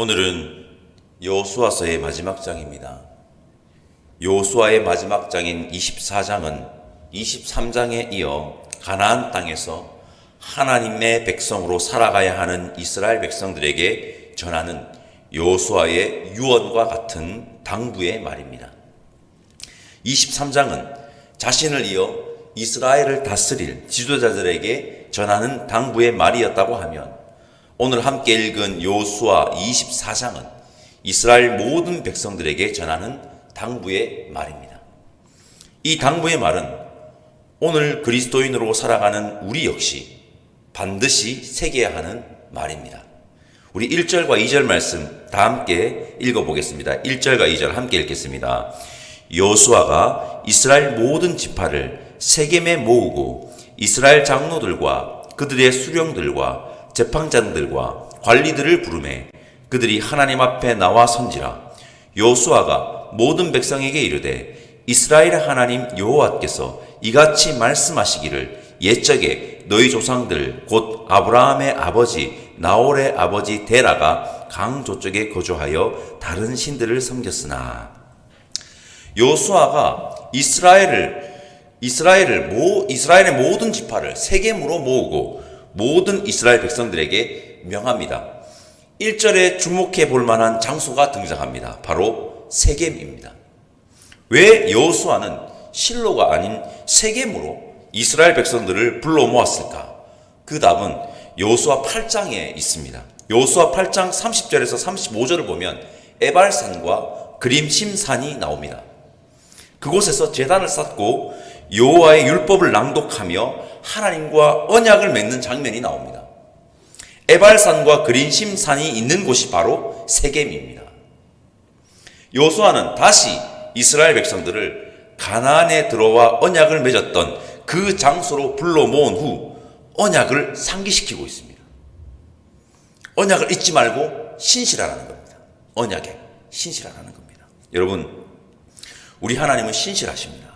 오늘은 여호수아서의 마지막 장입니다. 여호수아의 마지막 장인 24장은 23장에 이어 가나안 땅에서 하나님의 백성으로 살아가야 하는 이스라엘 백성들에게 전하는 여호수아의 유언과 같은 당부의 말입니다. 23장은 자신을 이어 이스라엘을 다스릴 지도자들에게 전하는 당부의 말이었다고 하면, 오늘 함께 읽은 여호수아 24장은 이스라엘 모든 백성들에게 전하는 당부의 말입니다. 이 당부의 말은 오늘 그리스도인으로 살아가는 우리 역시 반드시 새겨야 하는 말입니다. 우리 1절과 2절 말씀 다 함께 읽어보겠습니다. 1절과 2절 함께 읽겠습니다. 여호수아가 이스라엘 모든 지파를 세겜에 모으고 이스라엘 장로들과 그들의 수령들과 재판장들과 관리들을 부르매 그들이 하나님 앞에 나와 선지라. 여호수아가 모든 백성에게 이르되 이스라엘 하나님 여호와께서 이같이 말씀하시기를 옛적에 너희 조상들 곧 아브라함의 아버지 나홀의 아버지 데라가 강 저쪽에 거주하여 다른 신들을 섬겼으나. 여호수아가 이스라엘의 모든 지파를 세겜으로 모으고 모든 이스라엘 백성들에게 명합니다. 1절에 주목해 볼 만한 장소가 등장합니다. 바로 세겜입니다. 왜 여호수아는 실로가 아닌 세겜으로 이스라엘 백성들을 불러 모았을까? 그 답은 여호수아 8장에 있습니다. 여호수아 8장 30절에서 35절을 보면 에발산과 그림심산이 나옵니다. 그곳에서 제단을 쌓고 여호와의 율법을 낭독하며 하나님과 언약을 맺는 장면이 나옵니다. 에발산과 그림심산이 있는 곳이 바로 세겜입니다. 여호수아는 다시 이스라엘 백성들을 가나안에 들어와 언약을 맺었던 그 장소로 불러 모은 후 언약을 상기시키고 있습니다. 언약을 잊지 말고 신실하라는 겁니다. 언약에 신실하라는 겁니다. 여러분, 우리 하나님은 신실하십니다.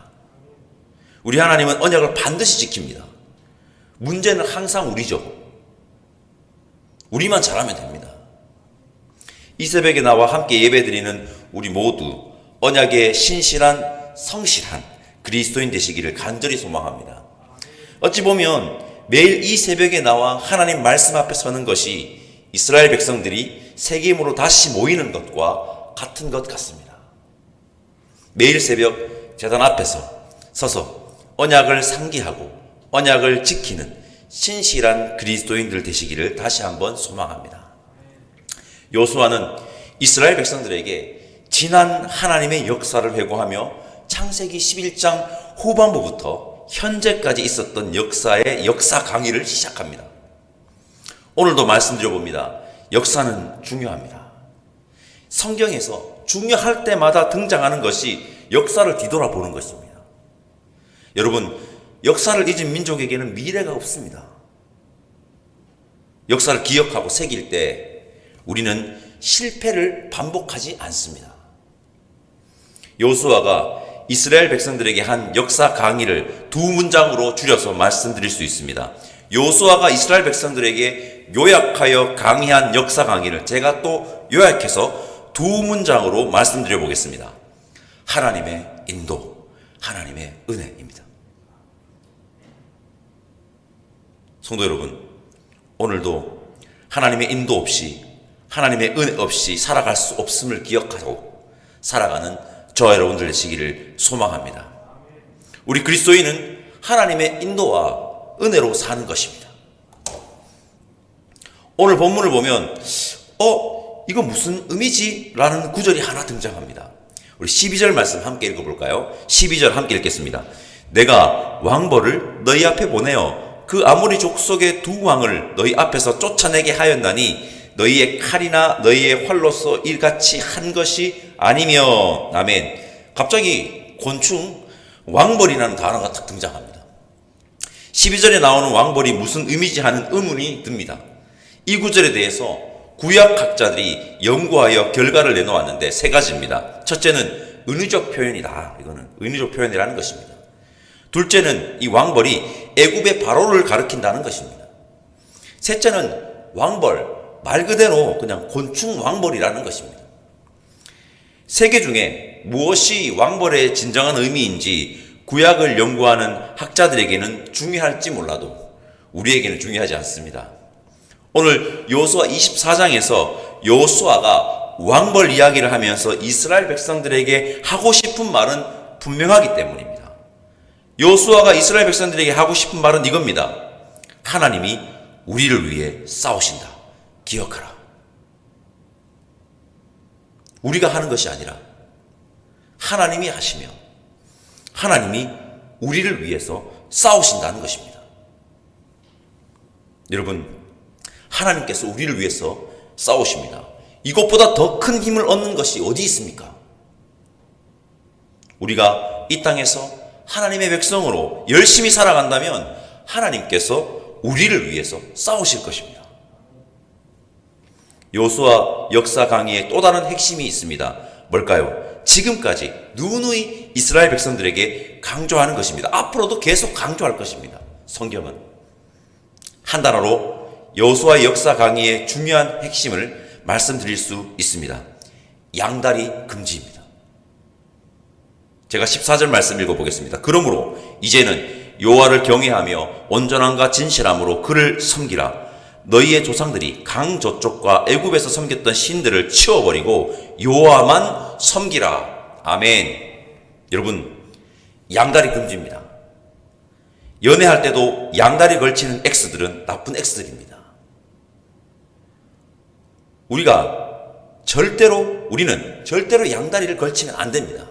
우리 하나님은 언약을 반드시 지킵니다. 문제는 항상 우리죠. 우리만 잘하면 됩니다. 이 새벽에 나와 함께 예배드리는 우리 모두 언약에 신실한 성실한 그리스도인 되시기를 간절히 소망합니다. 어찌 보면 매일 이 새벽에 나와 하나님 말씀 앞에 서는 것이 이스라엘 백성들이 세겜으로 다시 모이는 것과 같은 것 같습니다. 매일 새벽 제단 앞에서 서서 언약을 상기하고 언약을 지키는 신실한 그리스도인들 되시기를 다시 한번 소망합니다. 여호수아는 이스라엘 백성들에게 지난 하나님의 역사를 회고하며 창세기 11장 후반부부터 현재까지 있었던 역사의 역사 강의를 시작합니다. 오늘도 말씀드려봅니다. 역사는 중요합니다. 성경에서 중요할 때마다 등장하는 것이 역사를 뒤돌아보는 것입니다. 여러분, 역사를 잊은 민족에게는 미래가 없습니다. 역사를 기억하고 새길 때 우리는 실패를 반복하지 않습니다. 여호수아가 이스라엘 백성들에게 한 역사 강의를 두 문장으로 줄여서 말씀드릴 수 있습니다. 여호수아가 이스라엘 백성들에게 요약하여 강의한 역사 강의를 제가 또 요약해서 두 문장으로 말씀드려 보겠습니다. 하나님의 인도, 하나님의 은혜입니다. 성도 여러분, 오늘도 하나님의 인도 없이, 하나님의 은혜 없이 살아갈 수 없음을 기억하고 살아가는 저와 여러분들 되시기를 소망합니다. 우리 그리스도인은 하나님의 인도와 은혜로 사는 것입니다. 오늘 본문을 보면 이거 무슨 의미지? 라는 구절이 하나 등장합니다. 우리 12절 말씀 함께 읽어볼까요? 12절 함께 읽겠습니다. 내가 왕벌을 너희 앞에 보내어 그 아모리 족속의 두 왕을 너희 앞에서 쫓아내게 하였나니 너희의 칼이나 너희의 활로서 이같이 한 것이 아니며. 아멘. 갑자기 곤충 왕벌이라는 단어가 딱 등장합니다. 12절에 나오는 왕벌이 무슨 의미지 하는 의문이 듭니다. 이 구절에 대해서 구약학자들이 연구하여 결과를 내놓았는데 세 가지입니다. 첫째는 은유적 표현이다. 이거는 은유적 표현이라는 것입니다. 둘째는 이 왕벌이 애굽의 바로를 가리킨다는 것입니다. 셋째는 왕벌, 말 그대로 그냥 곤충 왕벌이라는 것입니다. 세계 중에 무엇이 왕벌의 진정한 의미인지 구약을 연구하는 학자들에게는 중요할지 몰라도 우리에게는 중요하지 않습니다. 오늘 여호수아 24장에서 여호수아가 왕벌 이야기를 하면서 이스라엘 백성들에게 하고 싶은 말은 분명하기 때문입니다. 여호수아가 이스라엘 백성들에게 하고 싶은 말은 이겁니다. 하나님이 우리를 위해 싸우신다. 기억하라. 우리가 하는 것이 아니라 하나님이 하시며 하나님이 우리를 위해서 싸우신다는 것입니다. 여러분, 하나님께서 우리를 위해서 싸우십니다. 이것보다 더 큰 힘을 얻는 것이 어디 있습니까? 우리가 이 땅에서 하나님의 백성으로 열심히 살아간다면 하나님께서 우리를 위해서 싸우실 것입니다. 여호수아 역사 강의의 또 다른 핵심이 있습니다. 뭘까요? 지금까지 누누이 이스라엘 백성들에게 강조하는 것입니다. 앞으로도 계속 강조할 것입니다. 성경은 한 단어로 여호수아 역사 강의의 중요한 핵심을 말씀드릴 수 있습니다. 양다리 금지입니다. 제가 14절 말씀 읽어보겠습니다. 그러므로 이제는 여호와를 경외하며 온전함과 진실함으로 그를 섬기라. 너희의 조상들이 강 저쪽과 애굽에서 섬겼던 신들을 치워버리고 여호와만 섬기라. 아멘. 여러분, 양다리 금지입니다. 연애할 때도 양다리 걸치는 엑스들은 나쁜 엑스들입니다. 우리는 절대로 양다리를 걸치면 안 됩니다.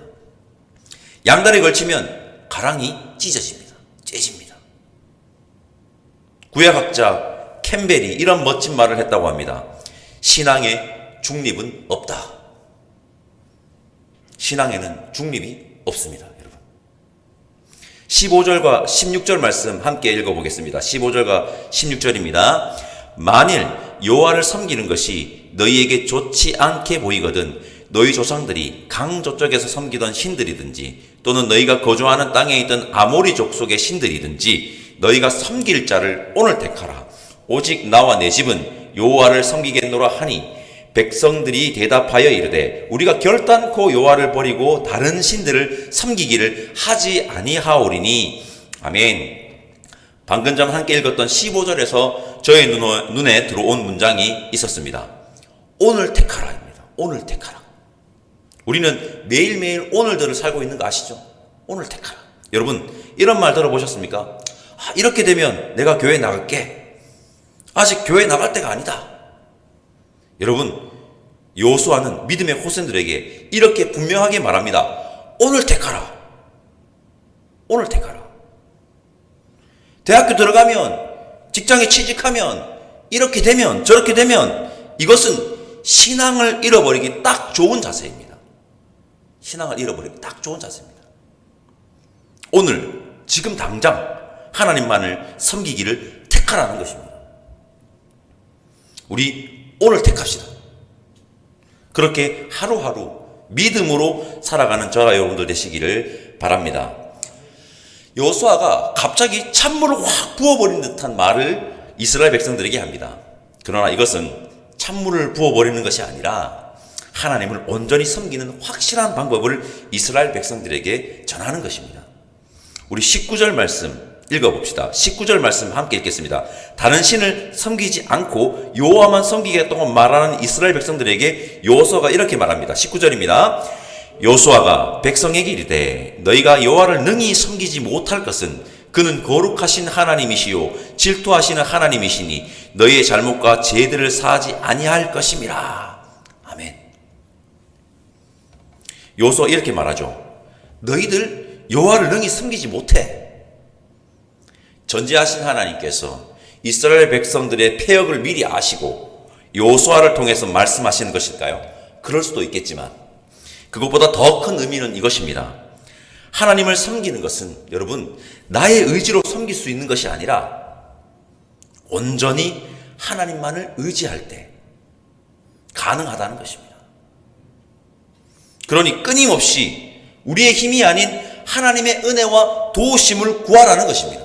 양다리 걸치면 가랑이 찢어집니다. 째집니다. 구약학자 캠벨이 이런 멋진 말을 했다고 합니다. 신앙에 중립은 없다. 신앙에는 중립이 없습니다. 여러분, 15절과 16절 말씀 함께 읽어보겠습니다. 15절과 16절입니다. 만일 여호와를 섬기는 것이 너희에게 좋지 않게 보이거든 너희 조상들이 강 저쪽에서 섬기던 신들이든지 또는 너희가 거주하는 땅에 있던 아모리 족속의 신들이든지 너희가 섬길 자를 오늘 택하라. 오직 나와 내 집은 여호와를 섬기겠노라 하니 백성들이 대답하여 이르되 우리가 결단코 여호와를 버리고 다른 신들을 섬기기를 하지 아니하오리니. 아멘. 방금 전 함께 읽었던 15절에서 저의 눈에 들어온 문장이 있었습니다. 오늘 택하라입니다. 오늘 택하라. 우리는 매일매일 오늘들을 살고 있는 거 아시죠? 오늘 택하라. 여러분, 이런 말 들어보셨습니까? 이렇게 되면 내가 교회 나갈게. 아직 교회 나갈 때가 아니다. 여러분, 여호수아는 믿음의 후손들에게 이렇게 분명하게 말합니다. 오늘 택하라. 오늘 택하라. 대학교 들어가면, 직장에 취직하면, 이렇게 되면, 저렇게 되면 이것은 신앙을 잃어버리기 딱 좋은 자세입니다. 신앙을 잃어버리기 딱 좋은 자세입니다. 오늘, 지금 당장 하나님만을 섬기기를 택하라는 것입니다. 우리 오늘 택합시다. 그렇게 하루하루 믿음으로 살아가는 저와 여러분들 되시기를 바랍니다. 여호수아가 갑자기 찬물을 확 부어버린 듯한 말을 이스라엘 백성들에게 합니다. 그러나 이것은 찬물을 부어버리는 것이 아니라 하나님을 온전히 섬기는 확실한 방법을 이스라엘 백성들에게 전하는 것입니다. 우리 19절 말씀 읽어봅시다. 19절 말씀 함께 읽겠습니다. 다른 신을 섬기지 않고 여호와만 섬기겠다고 말하는 이스라엘 백성들에게 여호수아가 이렇게 말합니다. 19절입니다. 여호수아가 백성에게 이르되 너희가 여호와를 능히 섬기지 못할 것은 그는 거룩하신 하나님이시요 질투하시는 하나님이시니 너희의 잘못과 죄들을 사하지 아니할 것임이라. 아멘. 여호수아 이렇게 말하죠. 너희들 여호와를 능히 섬기지 못해. 전지하신 하나님께서 이스라엘 백성들의 패역을 미리 아시고 여호수아를 통해서 말씀하시는 것일까요? 그럴 수도 있겠지만 그것보다 더 큰 의미는 이것입니다. 하나님을 섬기는 것은 여러분 나의 의지로 섬길 수 있는 것이 아니라 온전히 하나님만을 의지할 때 가능하다는 것입니다. 그러니 끊임없이 우리의 힘이 아닌 하나님의 은혜와 도우심을 구하라는 것입니다.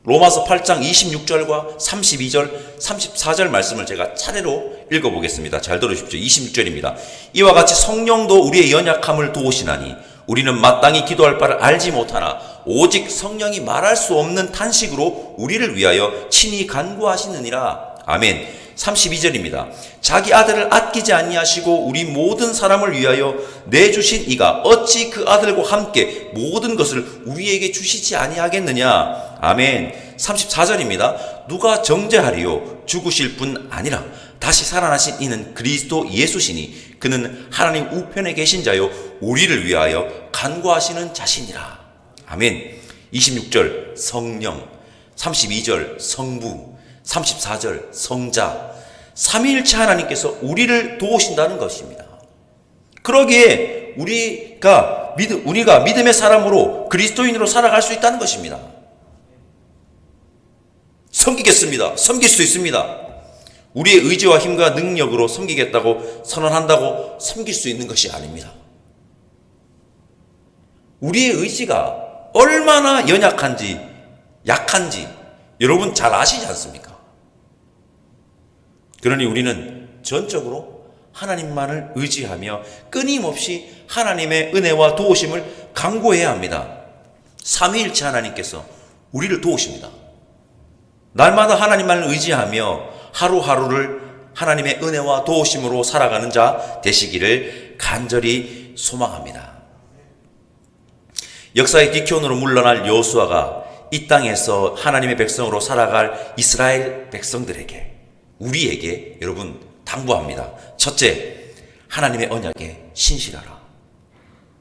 로마서 8장 26절과 32절, 34절 말씀을 제가 차례로 읽어보겠습니다. 잘 들으십시오. 26절입니다. 이와 같이 성령도 우리의 연약함을 도우시나니 우리는 마땅히 기도할 바를 알지 못하나 오직 성령이 말할 수 없는 탄식으로 우리를 위하여 친히 간구하시느니라. 아멘. 32절입니다. 자기 아들을 아끼지 아니하시고 우리 모든 사람을 위하여 내주신 이가 어찌 그 아들과 함께 모든 것을 우리에게 주시지 아니하겠느냐. 아멘. 34절입니다. 누가 정죄하리요? 죽으실 분 아니라 다시 살아나신 이는 그리스도 예수시니 그는 하나님 우편에 계신 자요 우리를 위하여 간구하시는 자신이라. 아멘. 26절 성령, 32절 성부, 34절 성자, 삼위일체 하나님께서 우리를 도우신다는 것입니다. 그러기에 우리가 믿음의 사람으로 그리스도인으로 살아갈 수 있다는 것입니다. 섬기겠습니다. 섬길 수 있습니다. 우리의 의지와 힘과 능력으로 섬기겠다고 선언한다고 섬길 수 있는 것이 아닙니다. 우리의 의지가 얼마나 연약한지, 약한지 여러분 잘 아시지 않습니까? 그러니 우리는 전적으로 하나님만을 의지하며 끊임없이 하나님의 은혜와 도우심을 간구해야 합니다. 삼위일체 하나님께서 우리를 도우십니다. 날마다 하나님만을 의지하며 하루하루를 하나님의 은혜와 도우심으로 살아가는 자 되시기를 간절히 소망합니다. 역사의 기촌으로 물러날 여호수아가 이 땅에서 하나님의 백성으로 살아갈 이스라엘 백성들에게, 우리에게 여러분 당부합니다. 첫째, 하나님의 언약에 신실하라.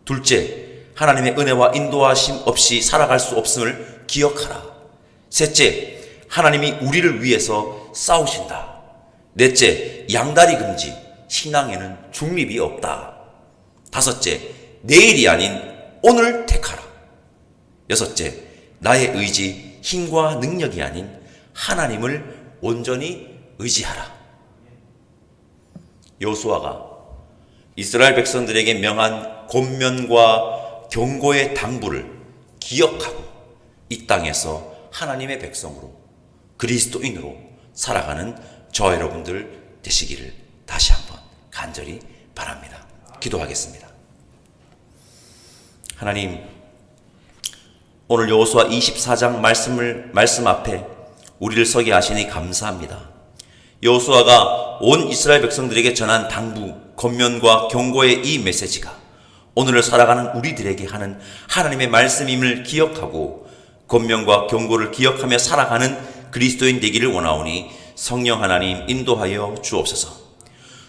둘째, 하나님의 은혜와 인도하심 없이 살아갈 수 없음을 기억하라. 셋째, 하나님이 우리를 위해서 싸우신다. 넷째, 양다리 금지, 신앙에는 중립이 없다. 다섯째, 내일이 아닌 오늘 택하라. 여섯째, 나의 의지, 힘과 능력이 아닌 하나님을 온전히 의지하라. 여호수아가 이스라엘 백성들에게 명한 권면과 경고의 당부를 기억하고 이 땅에서 하나님의 백성으로 그리스도인으로 살아가는 저와 여러분들 되시기를 다시 한번 간절히 바랍니다. 기도하겠습니다. 하나님, 오늘 여호수아 24장 말씀 앞에 우리를 서게 하시니 감사합니다. 여호수아가 온 이스라엘 백성들에게 전한 당부, 권면과 경고의 이 메시지가 오늘을 살아가는 우리들에게 하는 하나님의 말씀임을 기억하고 권면과 경고를 기억하며 살아가는 그리스도인 되기를 원하오니 성령 하나님 인도하여 주옵소서.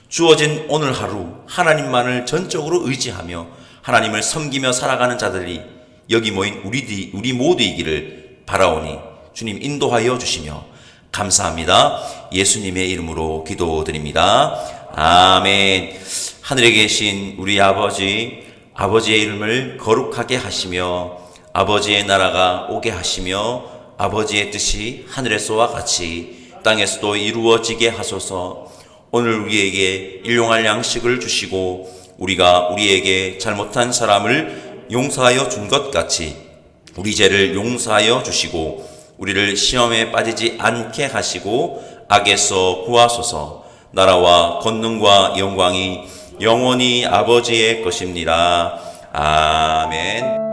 주어진 오늘 하루 하나님만을 전적으로 의지하며 하나님을 섬기며 살아가는 자들이 여기 모인 우리 모두이기를 바라오니 주님 인도하여 주시며 감사합니다. 예수님의 이름으로 기도드립니다. 아멘. 하늘에 계신 우리 아버지의 이름을 거룩하게 하시며 아버지의 나라가 오게 하시며 아버지의 뜻이 하늘에서와 같이 땅에서도 이루어지게 하소서. 오늘 우리에게 일용할 양식을 주시고 우리가 우리에게 잘못한 사람을 용서하여 준 것 같이 우리 죄를 용서하여 주시고 우리를 시험에 빠지지 않게 하시고 악에서 구하소서. 나라와 권능과 영광이 영원히 아버지의 것입니다. 아멘.